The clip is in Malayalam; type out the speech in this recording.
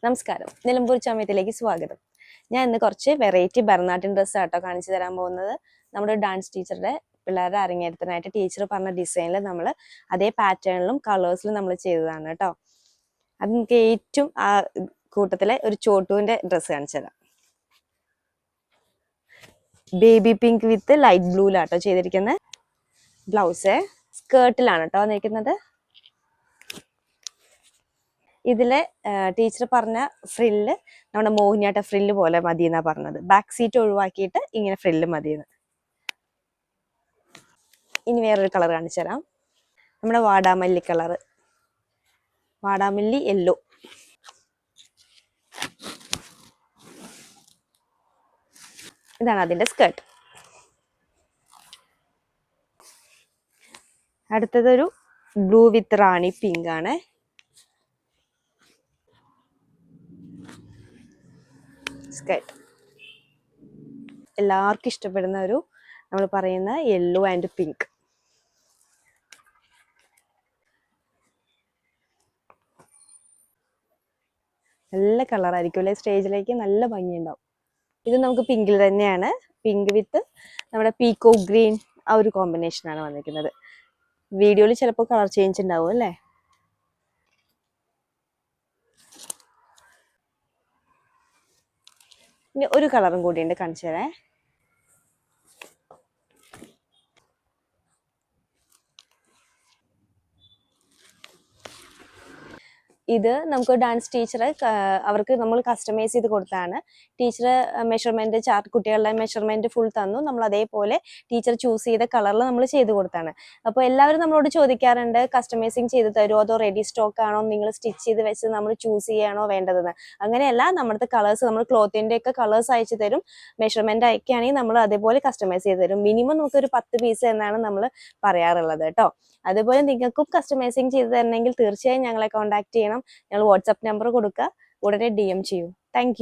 നമസ്കാരം, നിലമ്പൂർ ചമയത്തിലേക്ക് സ്വാഗതം. ഞാൻ ഇന്ന് കുറച്ച് വെറൈറ്റി ഭരതനാട്യം ഡ്രസ്സ് ആട്ടോ കാണിച്ചു തരാൻ പോകുന്നത്. നമ്മുടെ ഡാൻസ് ടീച്ചറുടെ പിള്ളേരുടെ അരങ്ങേറ്റത്തിനായിട്ട് ടീച്ചർ പറഞ്ഞ ഡിസൈനിൽ നമ്മൾ അതേ പാറ്റേണിലും കളേഴ്സിലും നമ്മൾ ചെയ്തതാണ് കേട്ടോ. അത് നമുക്ക് ഏറ്റവും ആ കൂട്ടത്തിലെ ഒരു ചോട്ടുവിൻ്റെ ഡ്രസ്സ് കാണിച്ചു തരാം. ബേബി പിങ്ക് വിത്ത് ലൈറ്റ് ബ്ലൂലാട്ടോ ചെയ്തിരിക്കുന്നത്. ബ്ലൗസ് സ്കേർട്ടിലാണ് കേട്ടോ വന്നിരിക്കുന്നത്. ഇതിലെ ടീച്ചർ പറഞ്ഞ ഫ്രില്ല് നമ്മുടെ മോഹിനിയാട്ട ഫ്രില്ല് പോലെ മതി എന്നാ പറഞ്ഞത്. ബാക്ക് സീറ്റ് ഒഴിവാക്കിയിട്ട് ഇങ്ങനെ ഫ്രില്ല് മതിയെന്ന്. ഇനി വേറൊരു കളർ കാണിച്ചു തരാം. നമ്മുടെ വാടാമല്ലി കളറ്, വാടാമല്ലി യെല്ലോ. ഇതാണ് അതിന്റെ സ്കേർട്ട്. അടുത്തതൊരു ബ്ലൂ വിത്ത് റാണി പിങ്ക് ആണ്. സ്കേർട്ട് എല്ലാവർക്കും ഇഷ്ടപ്പെടുന്ന ഒരു നമ്മൾ പറയുന്ന യെല്ലോ ആൻഡ് പിങ്ക്. നല്ല കളറായിരിക്കും അല്ലെ, സ്റ്റേജിലേക്ക് നല്ല ഭംഗിയുണ്ടാവും. ഇത് നമുക്ക് പിങ്കിൽ തന്നെയാണ്. പിങ്ക് വിത്ത് നമ്മുടെ പീക്കോ ഗ്രീൻ ആ ഒരു കോമ്പിനേഷനാണ് വന്നിരിക്കുന്നത്. വീഡിയോയിൽ ചിലപ്പോൾ കളർ ചേഞ്ച് ഉണ്ടാവും അല്ലേ. ഇനി ഒരു കളറും കൂടിയുണ്ട്, കാണിച്ചു തരാം. ഇത് നമുക്ക് ഡാൻസ് ടീച്ചർ അവർക്ക് നമ്മൾ കസ്റ്റമൈസ് ചെയ്ത് കൊടുത്താണ്. ടീച്ചർ മെഷർമെന്റ് ചാർട്ട്, കുട്ടികളുടെ മെഷർമെന്റ് ഫുൾ തന്നു. നമ്മൾ അതേപോലെ ടീച്ചർ ചൂസ് ചെയ്ത കളറിൽ നമ്മൾ ചെയ്ത് കൊടുത്താണ്. അപ്പോൾ എല്ലാവരും നമ്മളോട് ചോദിക്കാറുണ്ട്, കസ്റ്റമൈസിങ് ചെയ്ത് തരുമോ അതോ റെഡി സ്റ്റോക്ക് ആണോ, നിങ്ങൾ സ്റ്റിച്ച് ചെയ്ത് വെച്ച് നമ്മൾ ചൂസ് ചെയ്യാണോ വേണ്ടതെന്ന്. അങ്ങനെയല്ല, നമ്മുടെ കളേഴ്സ് നമ്മൾ ക്ലോത്തിന്റെ ഒക്കെ കളേഴ്സ് അയച്ചു തരും. മെഷർമെന്റ് അയക്കുകയാണെങ്കിൽ നമ്മൾ അതേപോലെ കസ്റ്റമൈസ് ചെയ്ത് തരും. മിനിമം നമുക്കൊരു 10 പീസ് എന്നാണ് നമ്മൾ പറയാറുള്ളത് കേട്ടോ. അതുപോലെ നിങ്ങൾക്കും കസ്റ്റമൈസിങ് ചെയ്ത് തരണമെങ്കിൽ തീർച്ചയായും ഞങ്ങളെ കോൺടാക്ട് ചെയ്യണം. ഞങ്ങൾ വാട്സാപ്പ് നമ്പർ കൊടുക്കുക, ഉടനെ DM ചെയ്യൂ. താങ്ക്